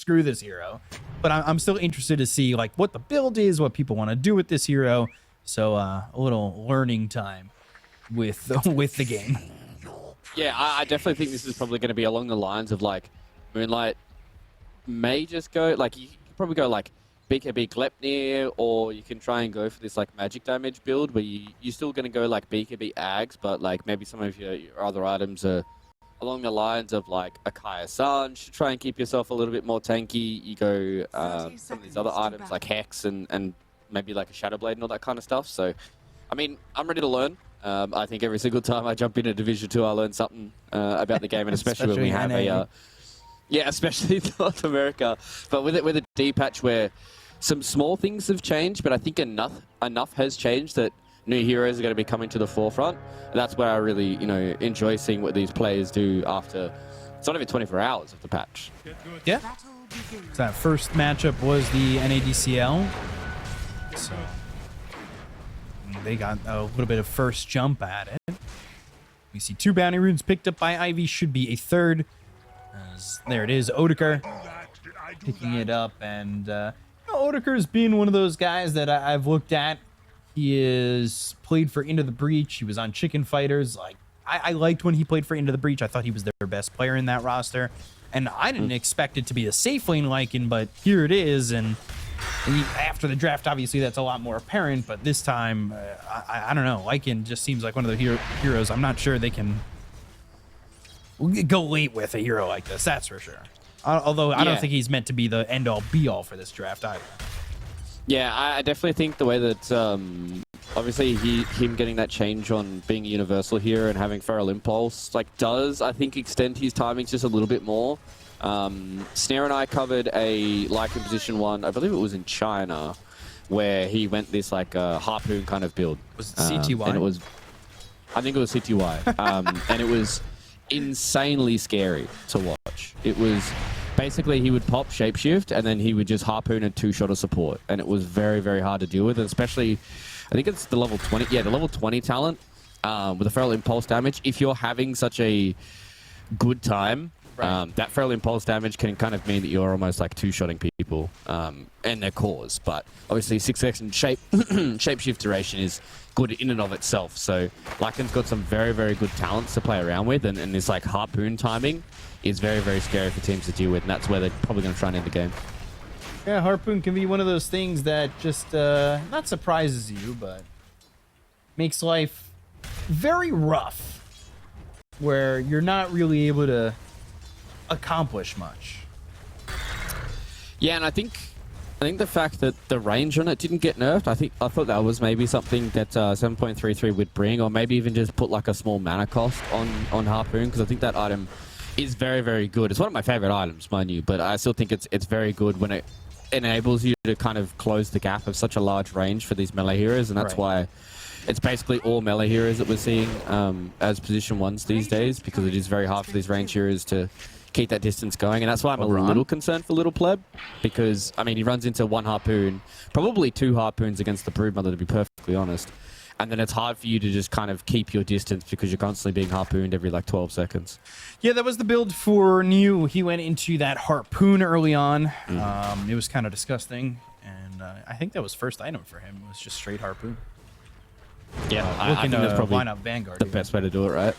screw this hero. But I'm still interested to see like what the build is, what people want to do with this hero. So a little learning time with the game. Yeah, I definitely think this is probably going to be along the lines of like Moonlight may just go like you could probably go like BKB Glepnir, or you can try and go for this like magic damage build where you're still going to go like BKB Ags, but like maybe some of your other items are along the lines of like a Kaya Sanj to try and keep yourself a little bit more tanky. You go some of these other items like Hex and maybe like a Shadow Blade and all that kind of stuff. So, I mean, I'm ready to learn. I think every single time I jump into Division 2, I learn something about the game, and especially when we have especially North America. But with a D patch where some small things have changed, but I think enough has changed that new heroes are going to be coming to the forefront. That's where I really, enjoy seeing what these players do after it's not even 24 hours of the patch. Yeah. So that first matchup was the NADCL. So they got a little bit of first jump at it. We see 2 bounty runes picked up by Ivy. Should be a third. There it is, Odeker picking it up. And Odeker's been one of those guys that I've looked at. He is played for Into the Breach. He was on Chicken Fighters. Like I liked when he played for Into the Breach. I thought he was their best player in that roster. And I didn't expect it to be a safe lane Lycan, but here it is. And after the draft, obviously, that's a lot more apparent. But this time, I don't know. Lycan just seems like one of the heroes. I'm not sure they can go late with a hero like this. That's for sure. Although I don't think he's meant to be the end-all, be-all for this draft either. Yeah, I definitely think the way that, obviously, him getting that change on being a universal hero and having Feral Impulse, does, I think, extend his timings just a little bit more. Snare and I covered a Lycan position 1, I believe it was in China, where he went this, harpoon kind of build. Was it CTY? And it was, I think it was CTY. And it was insanely scary to watch. It was... Basically, he would pop Shapeshift, and then he would just harpoon and 2-shot of support. And it was very, very hard to deal with, and especially, I think it's the level 20, the level 20 talent with the Feral Impulse damage. If you're having such a good time, that Feral Impulse damage can kind of mean that you're almost like 2-shotting people and their cores. But obviously, 6-second Shapeshift duration is good in and of itself. So Lycan's got some very, very good talents to play around with, and this harpoon timing is very, very scary for teams to deal with, and that's where they're probably going to try and end the game. Yeah, harpoon can be one of those things that just not surprises you, but makes life very rough, where you're not really able to accomplish much. Yeah, and I think the fact that the range on it didn't get nerfed, I thought that was maybe something that 7.33 would bring, or maybe even just put like a small mana cost on harpoon, because I think that item is very, very good. It's one of my favorite items, mind you, but I still think it's very good when it enables you to kind of close the gap of such a large range for these melee heroes, and that's why it's basically all melee heroes that we're seeing as position 1s these days, because it is very hard for these range heroes to keep that distance going, and that's why I'm a little concerned for Little Pleb, because, I mean, he runs into 1 harpoon, probably 2 harpoons against the Broodmother, to be perfectly honest, and then it's hard for you to just kind of keep your distance because you're constantly being harpooned every 12 seconds. Yeah, that was the build for New. He went into that harpoon early on. It was kind of disgusting, and I think that was first item for him. It was just straight harpoon. Yeah, I think that's probably line up Vanguard. The best way to do it, right?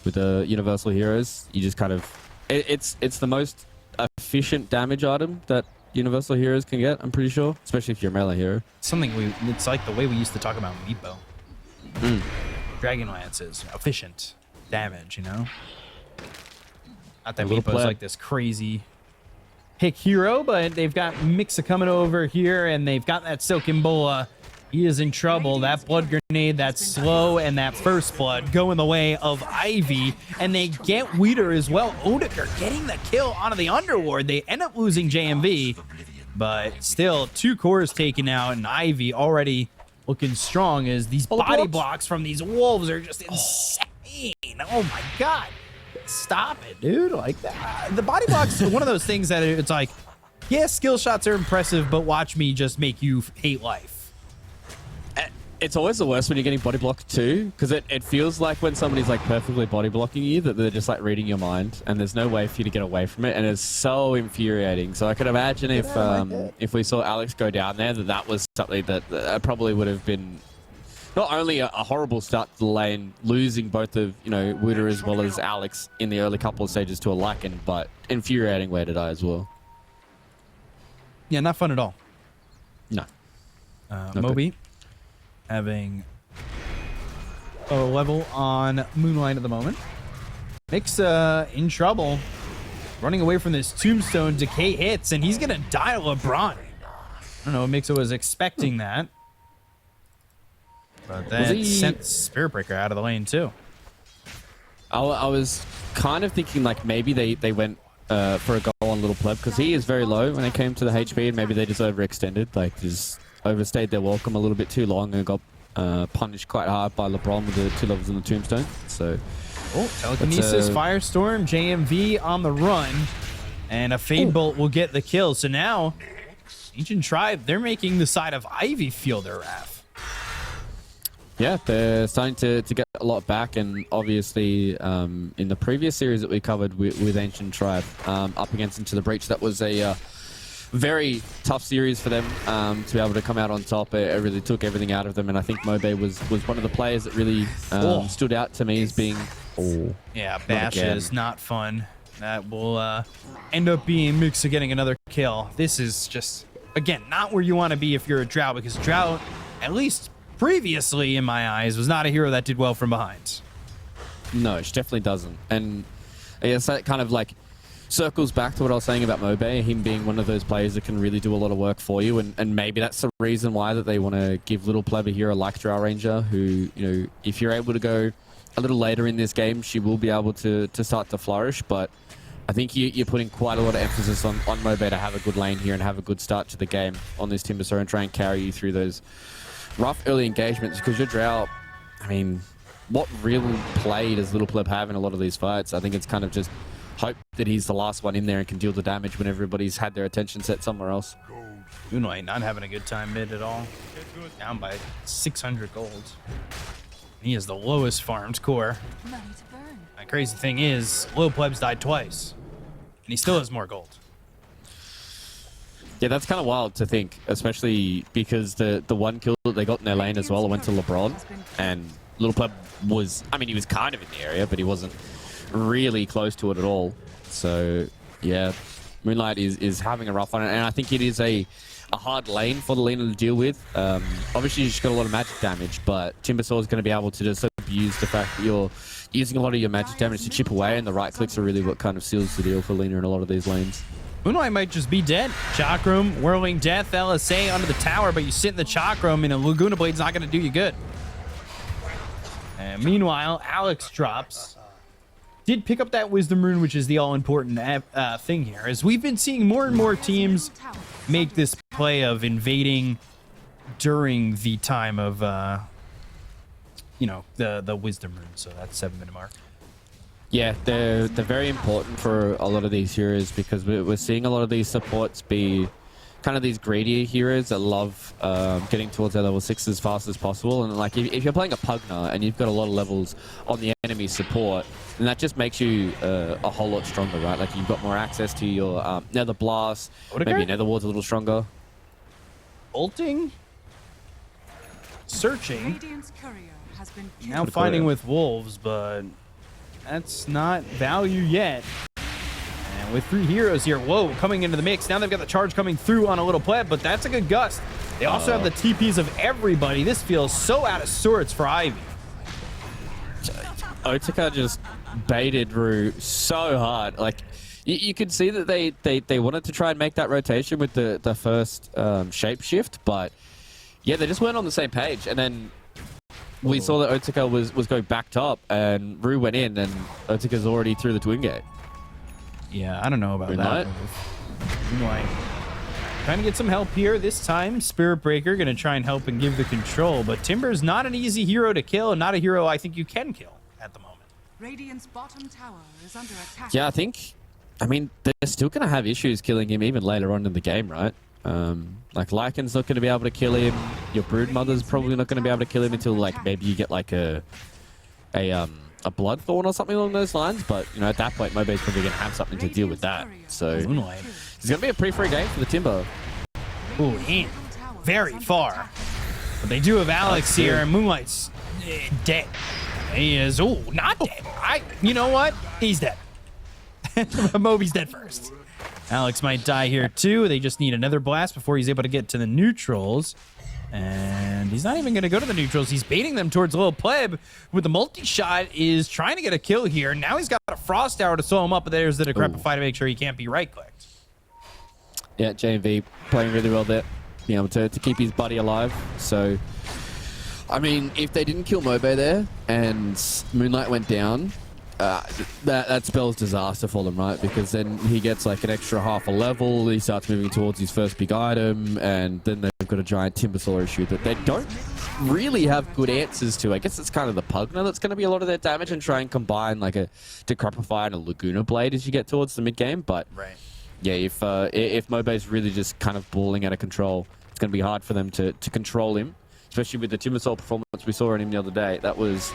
With the universal heroes, you just kind of... It's the most efficient damage item that universal heroes can get, I'm pretty sure, especially if you're a melee hero. It's like the way we used to talk about Meepo. Dragonlance is efficient damage, Not that Meepo is like this crazy pick hero, but they've got Mixa coming over here, and they've got that Silken Bola. He is in trouble. That blood grenade, that slow, and that first blood go in the way of Ivy, and they get Weeder as well. Odeker getting the kill onto the Underlord. They end up losing JMV, but still 2 cores taken out, and Ivy already looking strong as these body blocks from these wolves are just insane. Oh my god. Stop it, dude. Like that. The body blocks are one of those things that it's like, yeah, skill shots are impressive, but watch me just make you hate life. It's always the worst when you're getting body blocked too, because it feels like when somebody's like perfectly body blocking you that they're just like reading your mind, and there's no way for you to get away from it, and it's so infuriating. So I could imagine if we saw Alex go down there, that was something that probably would have been not only a horrible start to the lane, losing both of Wooter as well as Alex in the early couple of stages to a Lycan, but infuriating way to die as well. Yeah, not fun at all. No. Moby having a level on Moonlight at the moment. Mixa in trouble. Running away from this tombstone. Decay hits, and he's going to die to LeBron. I don't know, Mixa was expecting that. But that sent Spirit Breaker out of the lane, too. I was kind of thinking like maybe they went for a goal on Little Pleb, because he is very low when it came to the HP, and maybe they just overextended, like just overstayed their welcome a little bit too long and got punished quite hard by LeBron with the 2 levels in the tombstone. So, Telekinesis, Firestorm, JMV on the run, and a Fade Bolt will get the kill. So now, Ancient Tribe, they're making the side of Ivy feel their wrath. Yeah, they're starting to get a lot back, and obviously in the previous series that we covered with Ancient Tribe up against Into the Breach, that was a very tough series for them to be able to come out on top. It really took everything out of them, and I think Mobe was one of the players that really stood out to me as being... Yeah, Bash is not fun. That will end up being Mixa getting another kill. This is just, again, not where you want to be if you're a Drow, because Drow, at least previously in my eyes, was not a hero that did well from behind. No, she definitely doesn't. And I guess that kind of like circles back to what I was saying about Mobe, him being one of those players that can really do a lot of work for you, and maybe that's the reason why that they want to give Little Pleb a hero like Drow Ranger, who, if you're able to go a little later in this game, she will be able to start to flourish. But I think you're putting quite a lot of emphasis on Mobe to have a good lane here and have a good start to the game on this Timbersaw and try and carry you through those rough early engagements, because your Drow, I mean, what real play does Little Pleb have in a lot of these fights? I think it's kind of just hope that he's the last one in there and can deal the damage when everybody's had their attention set somewhere else. Moonlight not having a good time mid at all. Down by 600 gold. He is the lowest farmed core. The crazy thing is, Little Pleb's died twice, and he still has more gold. Yeah, that's kind of wild to think, especially because the one kill that they got in their lane as well went to LeBron, and Little Pleb was, I mean, he was kind of in the area, but he wasn't really close to it at all. So, yeah, Moonlight is having a rough one, and I think it is a hard lane for the laner to deal with. Obviously, she's got a lot of magic damage, but Timbersaw is going to be able to just abuse the fact that you're using a lot of your magic damage to chip away, and the right clicks are really what kind of seals the deal for Lena in a lot of these lanes. Moonlight might just be dead. Chakram, Whirling Death, LSA under the tower, but you sit in the Chakram and a Laguna Blade's not going to do you good. And meanwhile, Alex drops. Did pick up that Wisdom Rune, which is the all-important thing here, as we've been seeing more and more teams make this play of invading during the time of, the Wisdom Rune. So that's 7-minute mark. Yeah, they're very important for a lot of these heroes, because we're seeing a lot of these supports be kind of these greedier heroes that love getting towards their level 6 as fast as possible. And like if you're playing a Pugna and you've got a lot of levels on the enemy support, then that just makes you a whole lot stronger, right? Like you've got more access to your Nether Blast, maybe your Nether Ward's a little stronger. Ulting? Searching. Now fighting with wolves, but that's not value yet. And with 3 heroes here, whoa, coming into the mix. Now they've got the charge coming through on a Little Pleb, but that's a good gust. They also have the TPs of everybody. This feels so out of sorts for Ivy. Otika just baited Rue so hard. Like, you could see that they wanted to try and make that rotation with the first shapeshift, but yeah, they just weren't on the same page. And then we saw that Otika was going back top, and Rue went in, and Otika's already through the Twin Gate. Yeah, I don't know about that move. Moonlight trying to get some help here. This time, Spirit Breaker going to try and help and give the control, but Timber's not an easy hero to kill, and not a hero I think you can kill at the moment. Radiant's bottom tower is under attack. Yeah, I mean, they're still going to have issues killing him even later on in the game, right? Like Lycan's not going to be able to kill him. Your Broodmother's probably not going to be able to kill him until like maybe you get like a Bloodthorn or something along those lines. But you know, at that point, Mobe's probably going to have something to deal with that. So Moonlight. it's going to be a pretty free game for the Timber. Ooh, and very far. But they do have Alex here, and Moonlight's dead. He is, not dead. You know what? He's dead. Moby's dead first. Alex might die here too. They just need another blast before he's able to get to the neutrals. And he's not even going to go to the neutrals. He's baiting them towards Lil Pleb with the multi-shot, is trying to get a kill here. Now he's got a Frost Tower to slow him up, but there's the Decrepify to make sure he can't be right-clicked. Yeah, JMV playing really well there, being able to keep his buddy alive. So, I mean, if they didn't kill Mobe there and Moonlight went down, that spells disaster for them, right? Because then he gets like an extra half a level, he starts moving towards his first big item, and then they've got a giant Timbersaw issue that they don't really have good answers to. I guess it's kind of the Pugna that's going to be a lot of their damage, and try and combine like a Decrepify and a Laguna Blade as you get towards the mid game. But yeah, if Mobe's really just kind of balling out of control, it's going to be hard for them to control him, especially with the Timbersaw performance we saw in him the other day. That was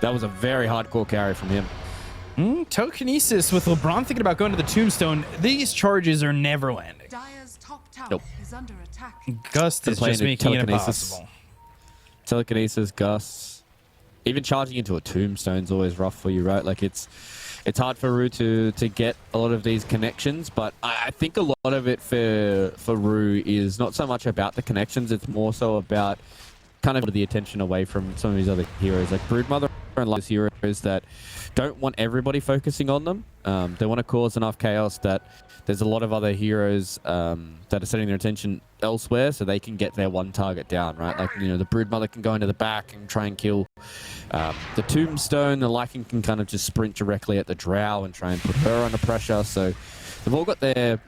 a very hardcore carry from him. Telekinesis with LeBron thinking about going to the Tombstone. These charges are never landing. Dire's top tower is under attack. Gust is just making it impossible. Telekinesis, Gus. Even charging into a Tombstone's always rough for you, right? Like it's hard for Rue to get a lot of these connections, but I think a lot of it for Rue is not so much about the connections, it's more so about kind of the attention away from some of his other heroes, like Broodmother and like heroes that don't want everybody focusing on them. They want to cause enough chaos that there's a lot of other heroes that are setting their attention elsewhere, so they can get their one target down, right? Like, you know, the Broodmother can go into the back and try and kill the Tombstone. The Lycan can kind of just sprint directly at the Drow and try and put her under pressure. So they've all got their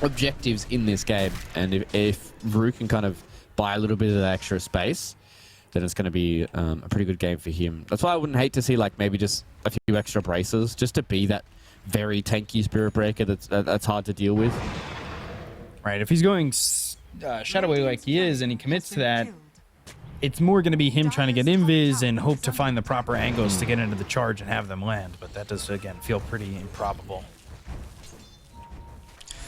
objectives in this game, and if Rue can kind of buy a little bit of that extra space, then it's going to be a pretty good game for him. That's why I wouldn't hate to see like maybe just a few extra braces, just to be that very tanky Spirit Breaker that's hard to deal with. Right, if he's going Shadow Wave like he is and he commits to that, it's more going to be him trying to get invis and hope to find the proper angles to get into the charge and have them land. But that does, again, feel pretty improbable.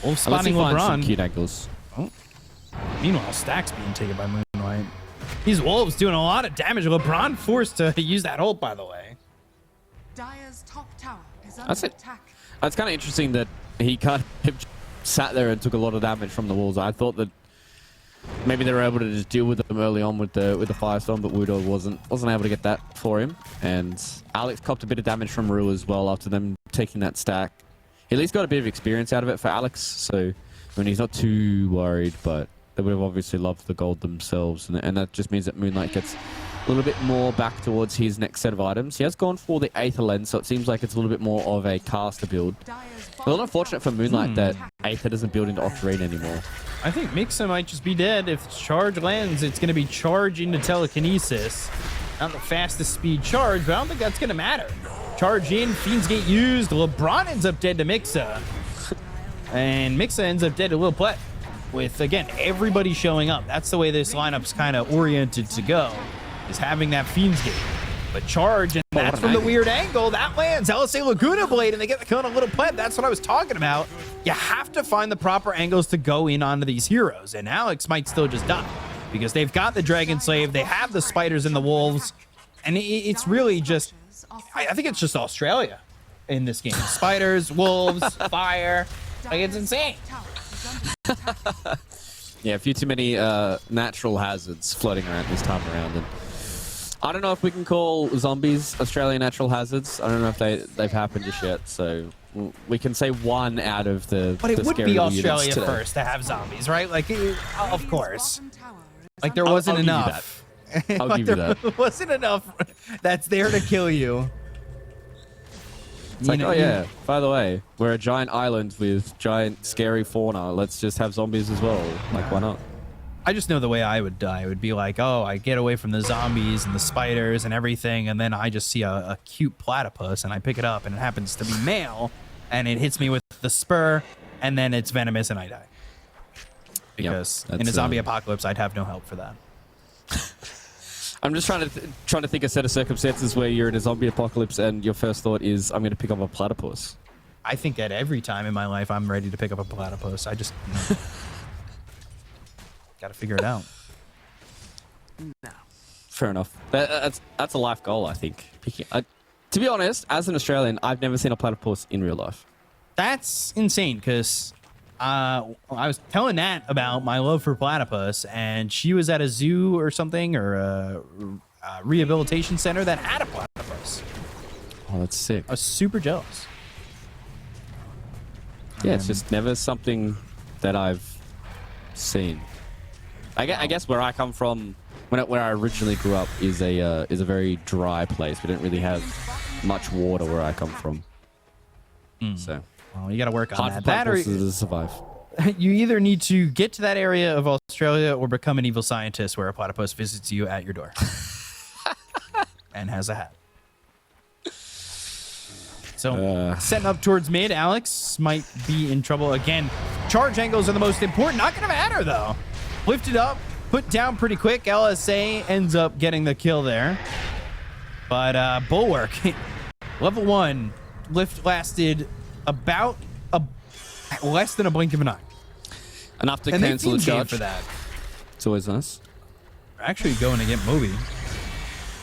Wolf spotting LeBron. Some cute angles. Oh. Meanwhile, Stack's being taken by Moonlight. These Wolves doing a lot of damage. LeBron forced to use that ult, by the way. Dire's top tower is under attack. It's kind of interesting that he kind of sat there and took a lot of damage from the Wolves. I thought that maybe they were able to just deal with them early on with the Firestorm, but Wudo wasn't able to get that for him. And Alex copped a bit of damage from Rue as well after them taking that stack. He at least got a bit of experience out of it for Alex, so I mean, he's not too worried, but they would have obviously loved the gold themselves, and that just means that Moonlight gets a little bit more back towards his next set of items. He has gone for the Aether Lens, so it seems like it's a little bit more of a caster build. A little unfortunate for Moonlight that Aether doesn't build into Octarine anymore. I think Mixa might just be dead. If charge lands, it's going to be charge into Telekinesis. Not the fastest speed charge, but I don't think that's going to matter. Charge in, Fiend's Gate used, LeBron ends up dead to Mixa. And Mixa ends up dead to Lil Pleb. With, again, everybody showing up. That's the way this lineup's kind of oriented to go, is having that Fiend's Gate. But charge, and that's from the weird angle. That lands LSA Laguna Blade, and they get the kill on a Little Pleb. That's what I was talking about. You have to find the proper angles to go in onto these heroes, and Alex might still just die, because they've got the Dragon Slave, they have the Spiders and the Wolves, and it's really just, I think it's just Australia in this game. Spiders, Wolves, Fire, like it's insane. Yeah, a few too many natural hazards floating around this time around, and I don't know if we can call zombies Australian natural hazards. I don't know if they've happened just yet, so we can say one out of the. But it would be Australia first to have zombies, right? Like, of course. Like there wasn't enough. I'll give you that. There wasn't enough that's there to kill you. It's like, oh yeah, by the way, we're a giant island with giant scary fauna. Let's just have zombies as well. Like, why not? I just know the way I would die. It would be like, oh, I get away from the zombies and the spiders and everything, and then I just see a cute platypus, and I pick it up, and it happens to be male, and it hits me with the spur, and then it's venomous, and I die. because in a zombie apocalypse, I'd have no help for that. I'm just trying to think a set of circumstances where you're in a zombie apocalypse and your first thought is, I'm going to pick up a platypus. I think at every time in my life, I'm ready to pick up a platypus. I just got to figure it out. No. Fair enough. That's a life goal, I think. To be honest, as an Australian, I've never seen a platypus in real life. That's insane because I was telling Nat about my love for platypus, and she was at a zoo or something, or a rehabilitation center that had a platypus. Oh, that's sick. I was super jealous. Yeah, it's just never something that I've seen. I guess where I come from, where I originally grew up, is a very dry place. We don't really have much water where I come from. So, well, you got to work on hard that. for That or platypuses to survive. you either need to get to that area of Australia or become an evil scientist where a platypus visits you at your door and has a hat. So, setting up towards mid, Alex might be in trouble again. Charge angles are the most important. Not going to matter, though. Lifted up, put down pretty quick. LSA ends up getting the kill there. But Bulwark, level 1, lift lasted about less than a blink of an eye. Enough to And cancel the they team charge. for that. It's always nice. They're actually going to get Moby.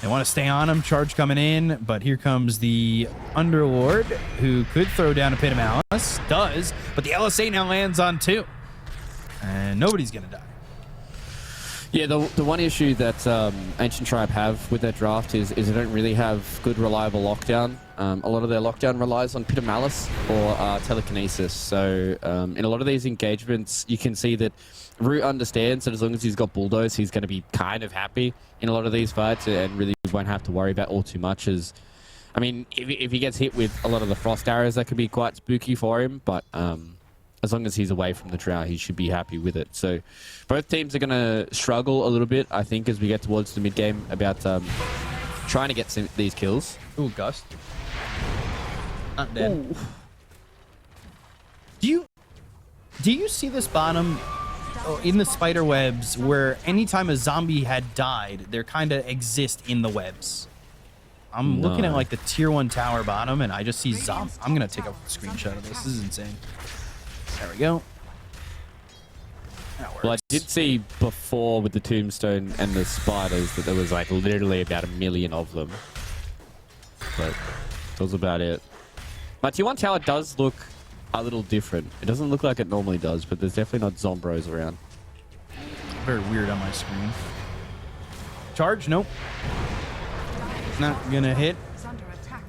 They want to stay on him. Charge coming in, but here comes the Underlord, who could throw down a Pit of Malice. Does, but the LSA now lands on 2. And nobody's going to die. Yeah, the one issue that Ancient Tribe have with their draft is they don't really have good, reliable lockdown. A lot of their lockdown relies on Pit of Malice or telekinesis. So in a lot of these engagements, you can see that Root understands that as long as he's got Bulldoze, he's going to be kind of happy in a lot of these fights and really won't have to worry about all too much. I mean, if he gets hit with a lot of the frost arrows, that could be quite spooky for him, but as long as he's away from the drow, he should be happy with it. So both teams are going to struggle a little bit, I think, as we get towards the mid-game about trying to get these kills. Ooh, Gust. Not dead. Ooh. Do you see this bottom in the spider webs where anytime a zombie had died, they kind of exist in the webs? I'm looking at like the tier 1 tower bottom and I just see zombie. I'm going to take a screenshot of this. This is insane. There we go. Well, I did see before with the tombstone and the spiders that there was like literally about 1 million of them. But that was about it. My tier 1 tower does look a little different. It doesn't look like it normally does, but there's definitely not zombros around. Very weird on my screen. Charge? Nope. Not gonna hit. Is under attack.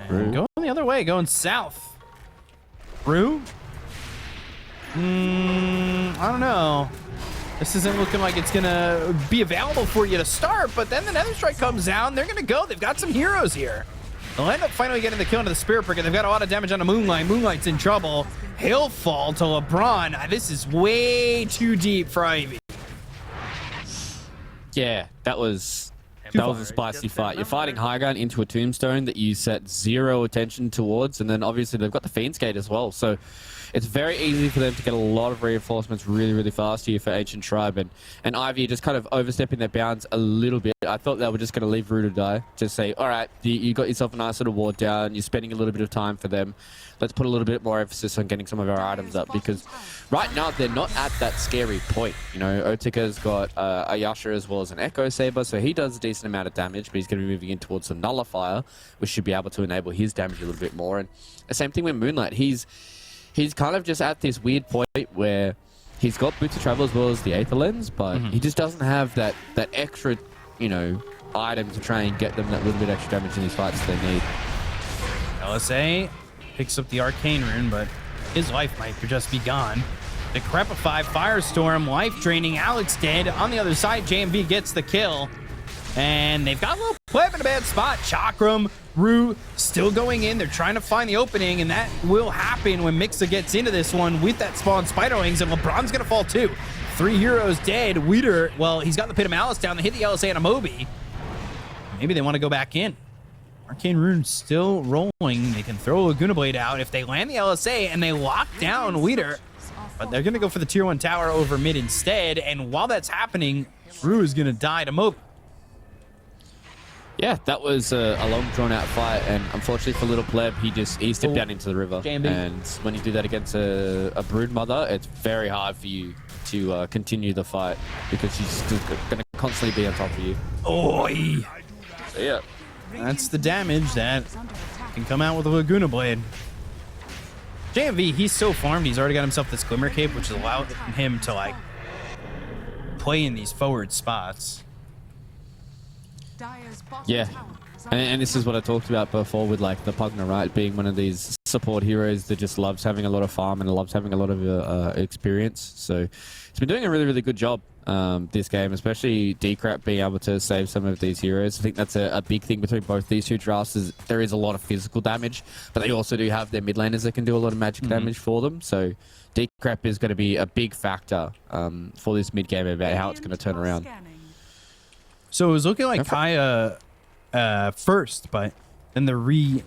And going the other way, going south. Rue? I don't know. This isn't looking like it's gonna be available for you to start, but then the Nether Strike comes down. They're gonna go. They've got some heroes here. They'll end up finally getting the kill into the Spirit Brick, and they've got a lot of damage on the Moonlight. Moonlight's in trouble. He'll fall to LeBron. This is way too deep for Ivy. Yeah, that was a spicy fight. You're fighting high ground into a tombstone that you set zero attention towards, and then obviously they've got the Fiend's Gate as well. So it's very easy for them to get a lot of reinforcements really, really fast here for Ancient Tribe. And Ivy just kind of overstepping their bounds a little bit. I thought they were just going to leave Rue to die. Just say, all right, you got yourself a nice little ward down. You're spending a little bit of time for them. Let's put a little bit more emphasis on getting some of our items up, because right now they're not at that scary point. You know, Otika's got a Yasha as well as an Echo Saber, so he does a decent amount of damage, but he's going to be moving in towards some Nullifier, which should be able to enable his damage a little bit more. And the same thing with Moonlight. He's kind of just at this weird point where he's got Boots of Travel as well as the Aether Lens, but he just doesn't have that extra, you know, item to try and get them that little bit extra damage in these fights they need. LSA picks up the Arcane Rune, but his life might just be gone. Decrepify, Firestorm, life draining, Alex dead. On the other side, JMV gets the kill. And they've got a little pleb in a bad spot. Chakram, Rue still going in. They're trying to find the opening, and that will happen when Mixa gets into this one with that spawn Spider Wings, and LeBron's going to fall too. 3 heroes dead. Weeder, well, he's got the Pit of Malice down. They hit the LSA and a Moby. Maybe they want to go back in. Arcane Rune still rolling. They can throw a Laguna Blade out. If they land the LSA and they lock down Weeder, But they're going to go for the tier 1 tower over mid instead. And while that's happening, Rue is going to die to Mob. Yeah, that was a long, drawn-out fight, and unfortunately for Little Pleb, he stepped down into the river. JMB. And when you do that against a brood mother, it's very hard for you to continue the fight because she's going to constantly be on top of you. Oi! So, yeah. That's the damage that can come out with a Laguna Blade. JMV, he's so farmed, he's already got himself this Glimmer Cape, which has allowed him to, like, play in these forward spots. Yeah, and this is what I talked about before with like the Pugna, right? Being one of these support heroes that just loves having a lot of farm and loves having a lot of experience. So it's been doing a really, really good job this game, especially Decrap being able to save some of these heroes. I think that's a big thing between both these two drafts is there is a lot of physical damage, but they also do have their mid laners that can do a lot of magic damage for them. So Decrap is going to be a big factor for this mid game about how it's going to turn around. So it was looking like Kaya first, but then the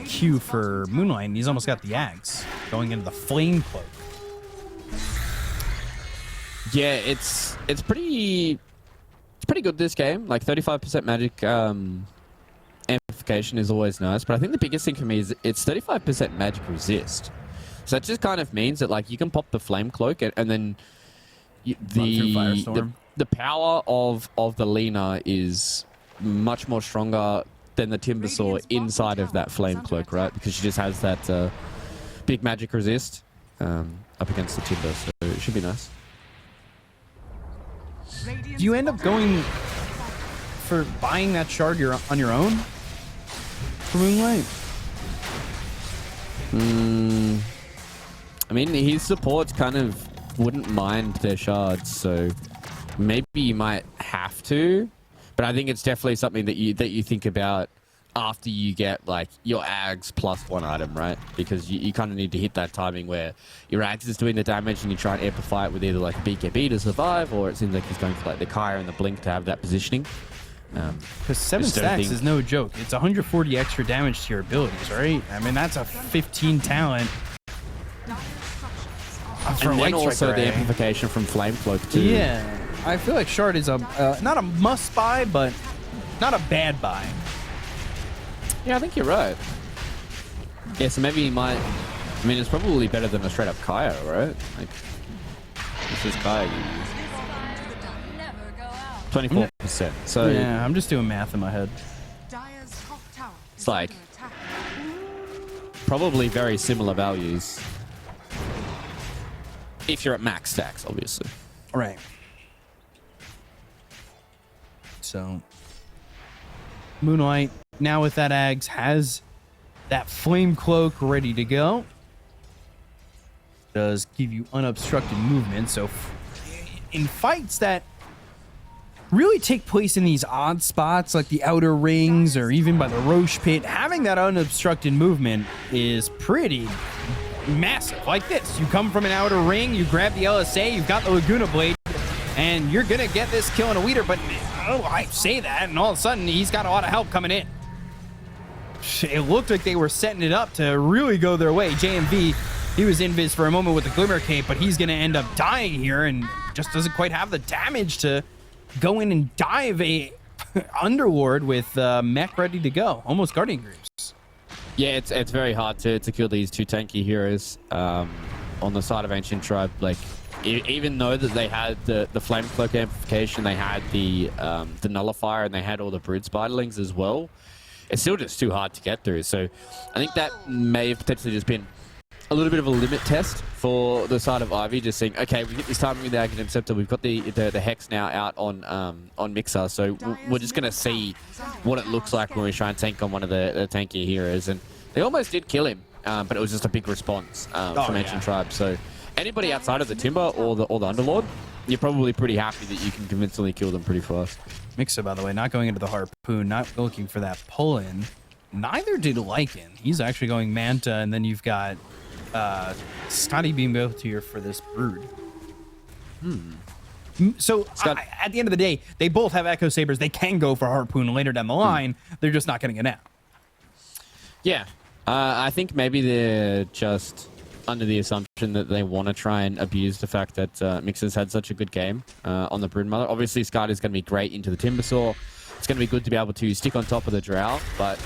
Q for Moonlight, and he's almost got the Axe going into the Flame Cloak. Yeah, it's pretty good this game. Like 35% magic amplification is always nice, but I think the biggest thing for me is it's 35% magic resist. So that just kind of means that like you can pop the Flame Cloak and then the power of the Lina is much more stronger than the Timbersaw inside of that Flame Cloak, right? Because she just has that big magic resist up against the Timber, so it should be nice. Do you end up going for buying that shard on your own for Moonlight? I mean, his supports kind of wouldn't mind their shards, so maybe you might have to, but I think it's definitely something that you think about after you get like your Ags plus one item, right? Because you kind of need to hit that timing where your Ags is doing the damage and you try and amplify it with either like BKB to survive, or it seems like he's going for like the Kaya and the Blink to have that positioning. Because 7 stacks is no joke. It's 140 extra damage to your abilities, right? I mean, that's a 15 talent. And then also the amplification from Flame Cloak too. Yeah, I feel like Shard is a not a must buy, but not a bad buy. Yeah, I think you're right. Yeah, so maybe he might. I mean, it's probably better than a straight up Kaya, right? Like, this is Kaya. 24%. So yeah, I'm just doing math in my head. It's like probably very similar values. If you're at max stacks, obviously. Right. So, Moonlight, now with that Ags, has that Flame Cloak ready to go. Does give you unobstructed movement. So, in fights that really take place in these odd spots, like the outer rings or even by the Roche Pit, having that unobstructed movement is pretty massive. Like this, you come from an outer ring, you grab the LSA, you've got the Laguna Blade, and you're gonna get this kill in a Weeder. But I say that, and all of a sudden he's got a lot of help coming in. It looked like they were setting it up to really go their way. JMV, he was invis for a moment with the Glimmer Cape, but he's gonna end up dying here and just doesn't quite have the damage to go in and dive a Underlord with mech ready to go, almost Guardian Greaves. Yeah, it's very hard to kill these two tanky heroes on the side of Ancient Tribe. Like, even though that they had the Flame Cloak amplification, they had the Nullifier, and they had all the Brood Spiderlings as well, it's still just too hard to get through. So I think that may have potentially just been a little bit of a limit test for the side of Ivy, just saying, okay, we get this timing with the Aghanim Scepter, we've got the Hex now out on Mixer, so we're just going to see what it looks like when we try and tank on one of the tankier heroes. And they almost did kill him, but it was just a big response from Ancient Tribe. So anybody outside of the Timber or the Underlord, you're probably pretty happy that you can convincingly kill them pretty fast. Mixer, by the way, not going into the Harpoon, not looking for that pull-in. Neither did Lycan. He's actually going Manta, and then you've got Scotty being built here for this Brood. So at the end of the day, they both have Echo Sabers. They can go for Harpoon later down the line. They're just not getting it now. Yeah, I think maybe they're just under the assumption that they want to try and abuse the fact that Mixer's had such a good game on the Broodmother. Obviously, Scarlet is going to be great into the Timbersaw. It's going to be good to be able to stick on top of the Drow, but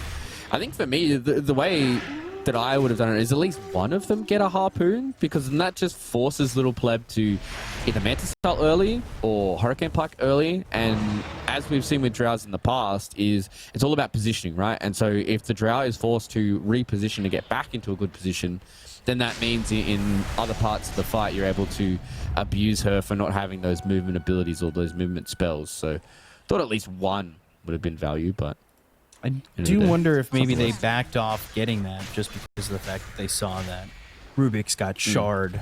I think for me, the way that I would have done it is at least one of them get a Harpoon, because then that just forces Little Pleb to either Mantis Style early or Hurricane Pike early, and as we've seen with Drows in the past, is it's all about positioning, right? And so if the Drow is forced to reposition to get back into a good position, then that means in other parts of the fight, you're able to abuse her for not having those movement abilities or those movement spells. So I thought at least one would have been value, but I do wonder if maybe they backed off getting that just because of the fact that they saw that Rubik's got shard,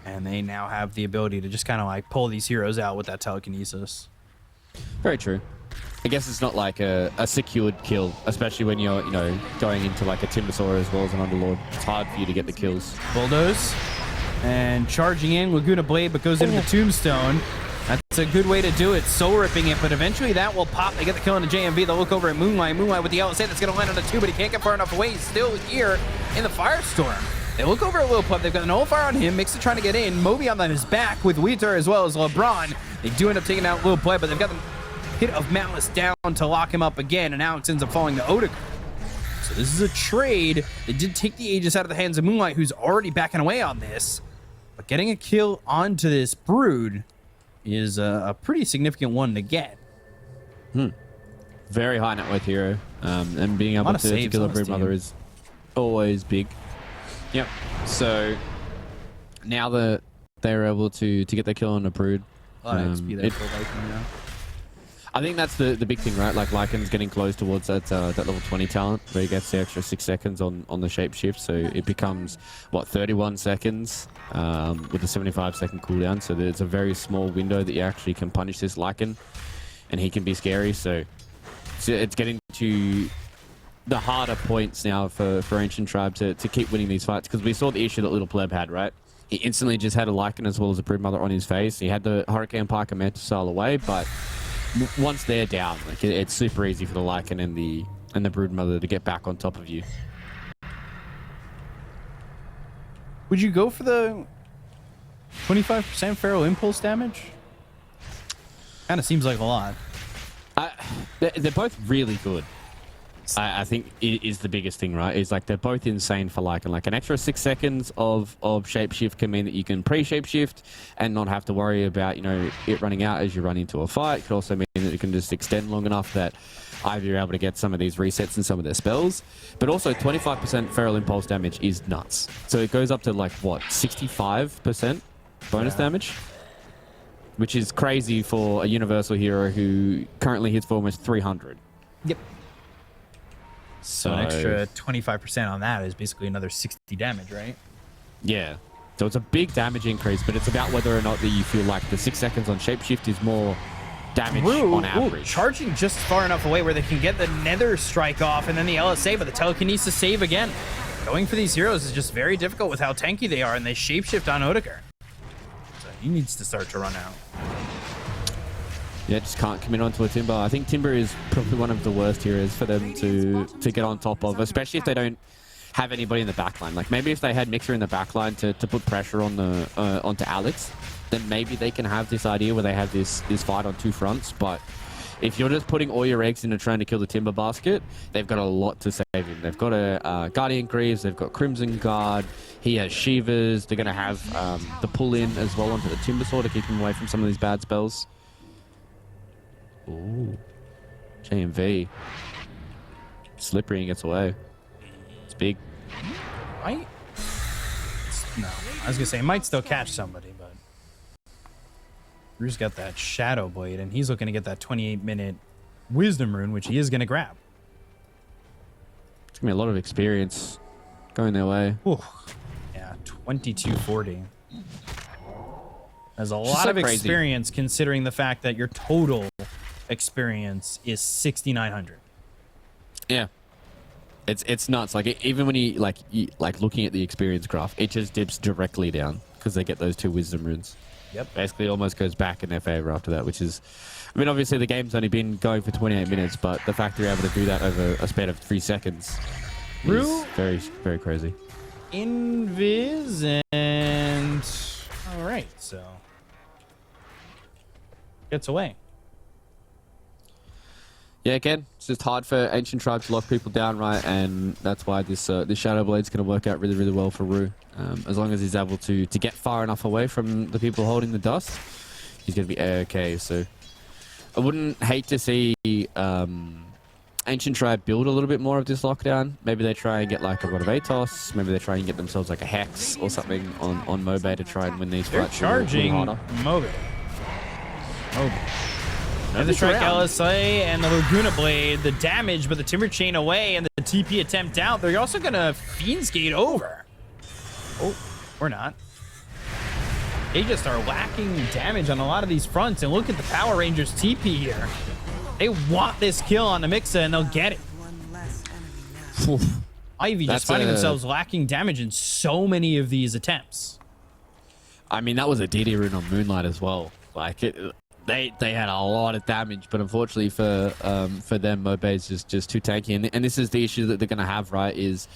and they now have the ability to just kind of like pull these heroes out with that telekinesis. Very true. I guess it's not like a secured kill, especially when you're, you know, going into like a Timbersaw as well as an Underlord. It's hard for you to get the kills. Bulldoze and charging in Laguna Blade, but goes into the Tombstone. That's a good way to do it, soul ripping it, but eventually that will pop. They get the kill on the JMV. They'll look over at Moonlight. Moonlight with the LSA that's going to land on the 2, but he can't get far enough away. He's still here in the Firestorm. They look over at Lil Pleb. They've got an Nullifier on him. Mixer trying to get in. Moby on his back with Weezer as well as LeBron. They do end up taking out Lil Pleb, but they've got the hit of Malice down to lock him up again, and Alex ends up falling to Odegaard. So this is a trade. They did take the Aegis out of the hands of Moonlight, who's already backing away on this. But getting a kill onto this Brood is a pretty significant one to get. Very high net worth hero, and being able to kill a Broodmother is always big. Yep. So now that they're able to get their kill on a Brood, I think that's the big thing, right? Like Lycan's getting close towards that level 20 talent where he gets the extra 6 seconds on the shapeshift, so it becomes what, 31 seconds with a 75-second cooldown. So there's a very small window that you actually can punish this Lycan, and he can be scary. So it's getting to the harder points now for Ancient Tribe to keep winning these fights, because we saw the issue that Little Pleb had, right? He instantly just had a Lycan as well as a Broodmother on his face. He had the Hurricane Pike and Mantis Style away, but once they're down, like it's super easy for the Lycan and the Broodmother to get back on top of you. Would you go for the 25% feral impulse damage? Kind of seems like a lot. They're both really good. I think it is the biggest thing, right? Is like they're both insane for Lycan. Like an extra 6 seconds of shapeshift can mean that you can pre-shapeshift and not have to worry about, you know, it running out as you run into a fight. It could also mean that you can just extend long enough that either you're able to get some of these resets and some of their spells, but also 25% feral impulse damage is nuts. So it goes up to like what, 65% bonus damage, which is crazy for a universal hero who currently hits for almost 300. Yep. So an extra 25% on that is basically another 60 damage, right? Yeah. So it's a big damage increase, but it's about whether or not that you feel like the 6 seconds on shapeshift is more damage on average. Charging just far enough away where they can get the Nether strike off and then the LSA, but the telekinesis save again. Going for these heroes is just very difficult with how tanky they are, and they shapeshift on Odegaard. So he needs to start to run out. Yeah, just can't commit onto a Timber. I think Timber is probably one of the worst heroes for them to get on top of, especially if they don't have anybody in the backline. Like maybe if they had Mixer in the backline to put pressure on the onto Alex, then maybe they can have this idea where they have this fight on two fronts. But if you're just putting all your eggs into trying to kill the Timber basket, they've got a lot to save him. They've got a Guardian Greaves, they've got Crimson Guard, he has Shivers, they're going to have the pull in as well onto the Timbersaw to keep him away from some of these bad spells. Ooh, JMV. Slippery and gets away. It's big. Might? No, I was gonna say it might still catch somebody, but Drew's got that Shadow Blade, and he's looking to get that 28-minute Wisdom Rune, which he is gonna grab. It's gonna be a lot of experience going their way. Ooh. Yeah, 2240. That's a lot of experience considering the fact that your total experience is 6,900. Yeah, it's nuts. Like even when you like looking at the experience graph, it just dips directly down because they get those 2 wisdom runes. Yep. Basically, almost goes back in their favor after that, which is, I mean, obviously the game's only been going for 28 minutes, but the fact they're able to do that over a span of 3 seconds is very, very crazy. invis and all right, so gets away. Yeah, again, it's just hard for Ancient Tribe to lock people down, right? And that's why this Shadow Blade's going to work out really, really well for Rue. As long as he's able to get far enough away from the people holding the dust, he's going to be okay. So I wouldn't hate to see Ancient Tribe build a little bit more of this lockdown. Maybe they try and get like a Rod of Atos. Maybe they try and get themselves like a Hex or something on Mobe to try and win these They're fights. charging Mobe. And the Strike LSA and the Laguna Blade, the damage, but the Timber Chain away and the TP attempt out. They're also going to Fiend's Gate over. Oh, or not. They just are lacking damage on a lot of these fronts. And look at the Power Rangers TP here. They want this kill on the Mixa and they'll get it. Ivy just finding themselves lacking damage in so many of these attempts. I mean, that was a DD rune on Moonlight as well. Like they had a lot of damage, but unfortunately for them, Mobe is just too tanky. And this is the issue that they're going to have, right? Is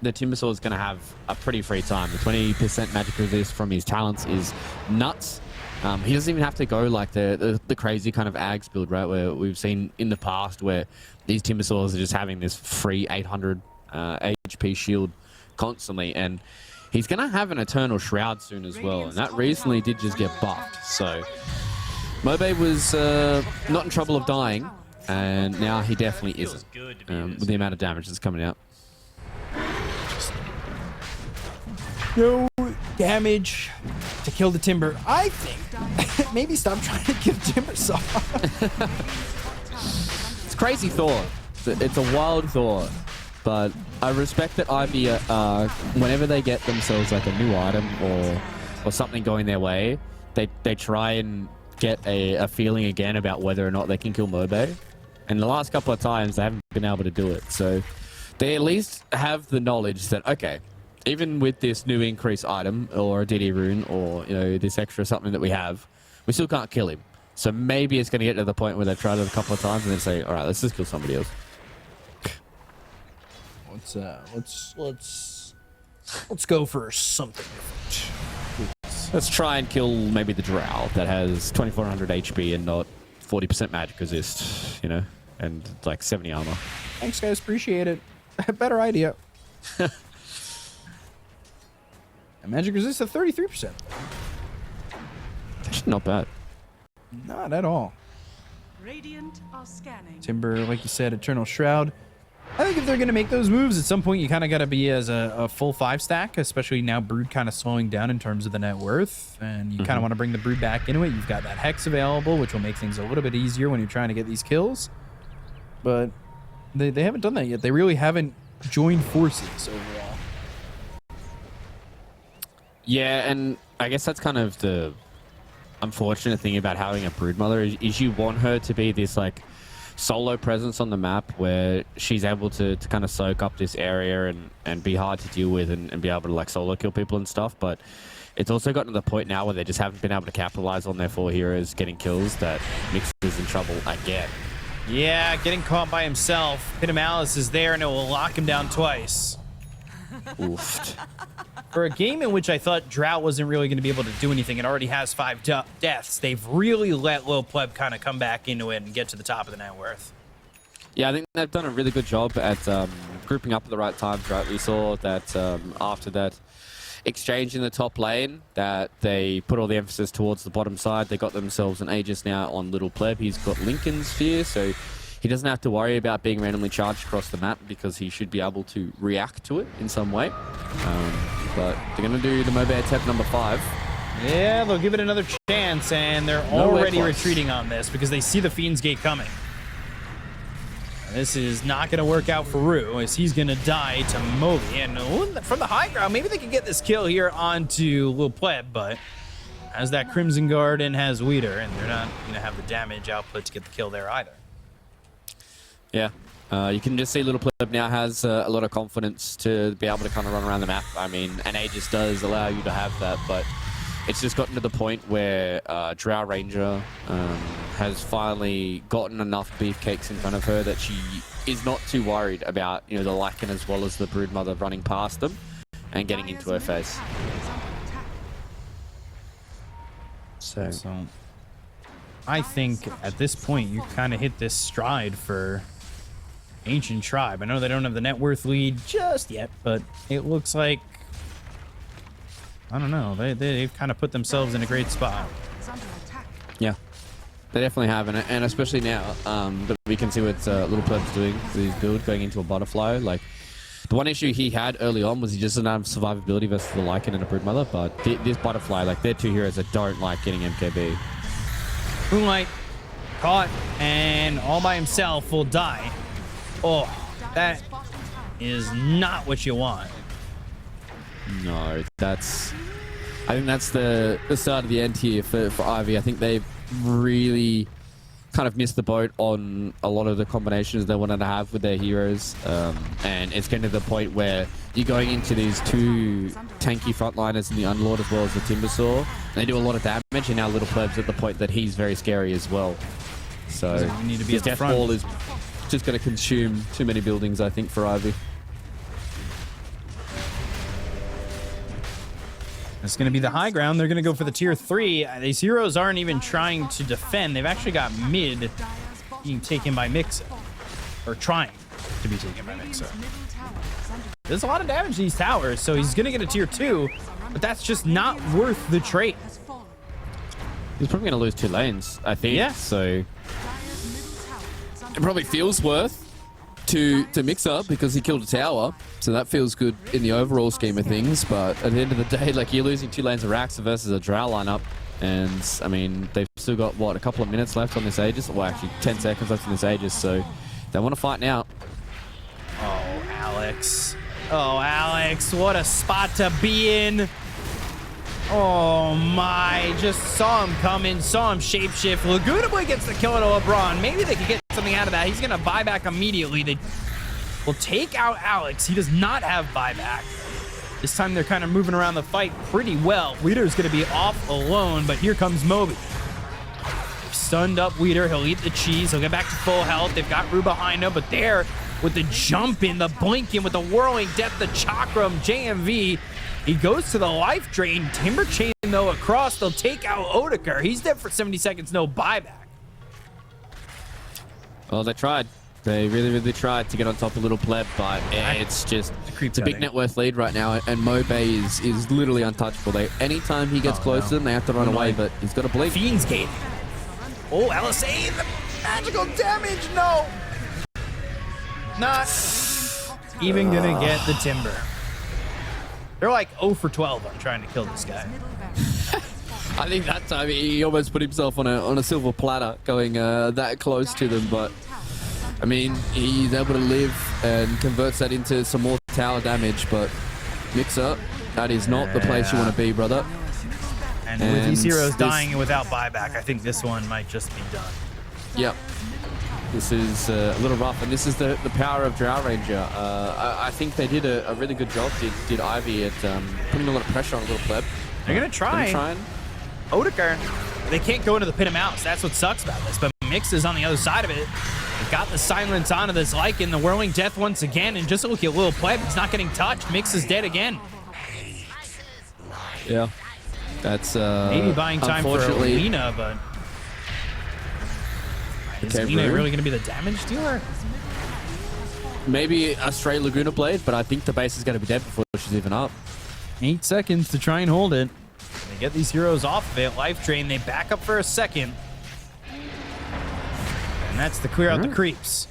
the Timbersaw is going to have a pretty free time. The 20% magic resist from his talents is nuts. He doesn't even have to go like the crazy kind of Ags build, right? Where we've seen in the past where these Timbersaws are just having this free 800 HP shield constantly, and he's going to have an Eternal Shroud soon as well, and that recently did just get buffed. So Mobe was not in trouble of dying, and now he definitely isn't with the amount of damage that's coming out. No damage to kill the Timber. I think maybe stop trying to kill Timbersaw. It's a crazy thought. It's a wild thought. But I respect that Ivy, whenever they get themselves like a new item or something going their way, they try and get a feeling again about whether or not they can kill Mobe. And the last couple of times, they haven't been able to do it. So they at least have the knowledge that, okay, even with this new increase item or a DD rune or, you know, this extra something that we have, we still can't kill him. So maybe it's going to get to the point where they've tried it a couple of times and then say, all right, let's just kill somebody else. Let's go for something different. Let's try and kill maybe the Drow that has 2400 HP and not 40% magic resist, you know, and like 70 armor. Thanks, guys. Appreciate it. Better idea. And magic resist at 33%. Actually, not bad. Not at all. Radiant are scanning. Timber, like you said, Eternal Shroud. I think if they're going to make those moves, at some point you kind of got to be as a full 5-stack, especially now Brood kind of slowing down in terms of the net worth, and you kind of want to bring the Brood back into it. You've got that Hex available, which will make things a little bit easier when you're trying to get these kills. But they haven't done that yet. They really haven't joined forces overall. Yeah, and I guess that's kind of the unfortunate thing about having a Brood Mother is you want her to be this like solo presence on the map where she's able to kind of soak up this area and be hard to deal with and be able to like solo kill people and stuff. But it's also gotten to the point now where they just haven't been able to capitalize on their 4 heroes getting kills that Mix is in trouble again. Yeah, getting caught by himself. Pit of Malice is there and it will lock him down twice. Oofed. For a game in which I thought Drought wasn't really going to be able to do anything, it already has 5 deaths. They've really let Lil Pleb kind of come back into it and get to the top of the net worth. Yeah, I think they've done a really good job at grouping up at the right times, right? We saw that after that exchange in the top lane, that they put all the emphasis towards the bottom side. They got themselves an Aegis now on Little Pleb. He's got Lincoln's Sphere, so he doesn't have to worry about being randomly charged across the map because he should be able to react to it in some way. But they're going to do the Mobe attempt number 5. Yeah, they'll give it another chance, and they're already retreating on this because they see the Fiend's Gate coming. And this is not going to work out for Rue as he's going to die to Moby. And from the high ground, maybe they can get this kill here onto Lil Pleb, but as that Crimson Guardian has Weeder, and they're not going to have the damage output to get the kill there either. Yeah. You can just see Little Pleb now has a lot of confidence to be able to kind of run around the map. I mean, an Aegis does allow you to have that, but it's just gotten to the point where Drow Ranger has finally gotten enough beefcakes in front of her that she is not too worried about, you know, the Lycan as well as the Broodmother running past them. and getting into her face. So I think at this point you kind of hit this stride for Ancient Tribe. I know they don't have the net worth lead just yet, but it looks like, I don't know, they've kind of put themselves in a great spot. yeah, they definitely have, and especially now that we can see what Little Pleb's doing with his build going into a butterfly. Like, the one issue he had early on was he just didn't have survivability versus the Lycan and a Broodmother, but this butterfly, like, they're two heroes that don't like getting MKB. Moonlight caught and all by himself will die. Oh, that is not what you want. No, I think that's the start of the end here for Ivy. I think they've really kind of missed the boat on a lot of the combinations they wanted to have with their heroes. And it's getting to the point where you're going into these two tanky frontliners in the Unlord as well as the Timbersaw. They do a lot of damage, and now Little Pleb's at the point that he's very scary as well. So we need to be his at the Death front. Ball is just going to consume too many buildings, I think, for Ivy. It's going to be the high ground. They're going to go for the tier 3. These heroes aren't even trying to defend. They've actually got mid being taken by Mixa. Or trying to be taken by Mixa. There's a lot of damage to these towers, so he's going to get a tier 2, but that's just not worth the trade. He's probably going to lose 2 lanes, I think. Yeah. So it probably feels worth to mix up because he killed a tower, so that feels good in the overall scheme of things. But at the end of the day, like, you're losing 2 lanes of Raxa versus a Drow lineup, and I mean, they've still got what, a couple of minutes left on this Aegis, well, actually 10 seconds left on this Aegis, so they want to fight now. Oh, Alex. Oh, Alex, what a spot to be in. Oh my, just saw him coming, saw him shapeshift. Laguna Boy gets the kill to LeBron. Maybe they could get something out of that. He's going to buyback immediately. They will take out Alex. He does not have buyback. This time they're kind of moving around the fight pretty well. Weeder's going to be off alone, but here comes Moby. Stunned up Weeder. He'll eat the cheese. He'll get back to full health. They've got Rue behind him, but there with the jump in, the blinking, with the whirling death, the chakram, JMV. He goes to the life drain. Timber chain, though, across. They'll take out Odeker. He's dead for 70 seconds, no buyback. Well, they tried. They really tried to get on top of Little Pleb, but it's just, it's a big net worth lead right now, and Mobay is literally untouchable. Anytime he gets close to them, they have to run away, but he's got to blink. Fiend's Gate. Oh, LSA, the magical damage, no. Not even gonna get the Timber. They're like 0 for 12 on trying to kill this guy. I think that time he almost put himself on a silver platter going that close to them, but I mean, he's able to live and converts that into some more tower damage, but Mixer, that is not the place you want to be, brother. And with these heroes dying without buyback, I think this one might just be done. Yep. This is a little rough, and this is the power of Drow Ranger. I think they did a really good job, did Ivy, at putting a lot of pressure on Little Pleb. They're going to try. Odeker, they can't go into the pit of mouse. That's what sucks about this, but Mix is on the other side of it. They've got the silence onto this Lycan, the whirling death once again, and just look at Little Pleb. He's not getting touched. Mix is dead again. Yeah. That's maybe buying time for Alina, but is Alina really going to be the damage dealer? Maybe a stray Laguna Blade, but I think the base is going to be dead before she's even up. 8 seconds to try and hold it. They get these heroes off of it. Life drain. They back up for a second. And that's to clear out the creeps.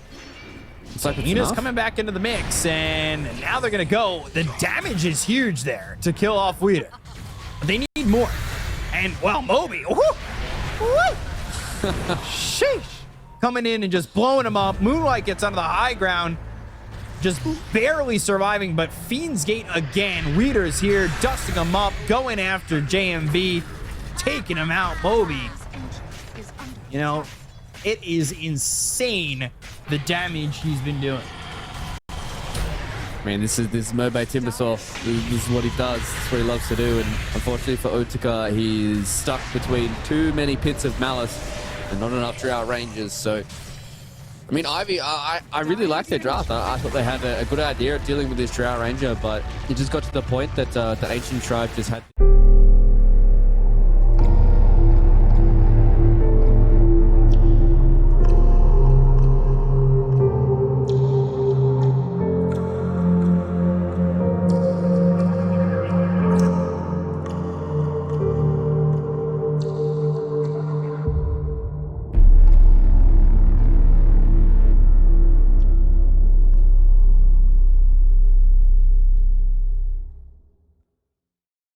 It's like Alina's coming back into the mix, and now they're going to go. The damage is huge there to kill off Weeder. But they need more. And, well, Moby. Sheesh. Coming in and just blowing him up. Moonlight gets onto the high ground. Just barely surviving, but Fiend's Gate again. Weeder's here, dusting him up, going after JMV, taking him out. Moby. You know, it is insane the damage he's been doing. Man, this is Mobay Timbersaw. This is what he does. That's what he loves to do. And unfortunately for Otika, he's stuck between too many pits of malice and not enough Drow Rangers. So I mean, Ivy, I really liked their draft. I thought they had a good idea of dealing with this Drow Ranger, but it just got to the point that the Ancient Tribe just had...